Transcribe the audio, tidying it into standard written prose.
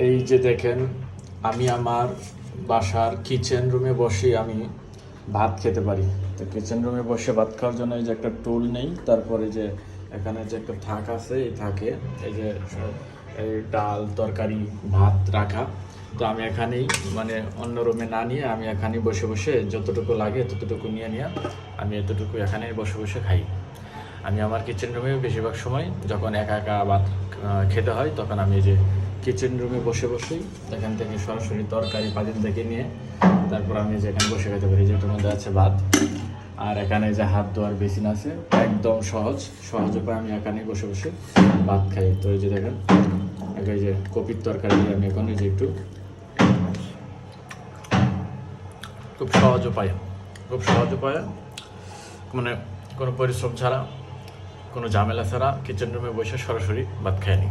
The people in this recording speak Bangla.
এই যে দেখেন, আমি আমার বাসার কিচেন রুমে বসে আমি ভাত খেতে পারি। তো কিচেন রুমে বসে ভাত খাওয়ার জন্য এই যে একটা টুল নেই, তারপরে যে এখানে যে একটা থাক আছে, এই থাকে এই যে এই ডাল তরকারি ভাত রাখা। তো আমি এখানেই মানে অন্য রুমে না নিয়ে আমি এখানেই বসে বসে যতটুকু লাগে ততটুকু নিয়ে আমি এতটুকু এখানেই বসে বসে খাই। আমি আমার কিচেন রুমে বেশিরভাগ সময় যখন একা একা ভাত খেতে হয়, তখন আমি যে কিচেন রুমে বসে বসেই এখান থেকে সরাসরি তরকারি পাতিল থেকে নিয়ে তারপর আমি যেখানে বসে খেতে পারি, যেটার মধ্যে আছে ভাত। আর এখানে যে হাত ধোয়ার বেসিন আছে, একদম সহজ উপায় আমি এখানে বসে বসে ভাত খাই। তো এই যে দেখেন, আগে যে কপির তরকারি দিয়ে আমি এখন এই যে একটু খুব সহজ উপায়ে মানে কোনো পরিশ্রম ছাড়া, কোনো ঝামেলা ছাড়া কিচেন রুমে বসে সরাসরি ভাত খাই নি।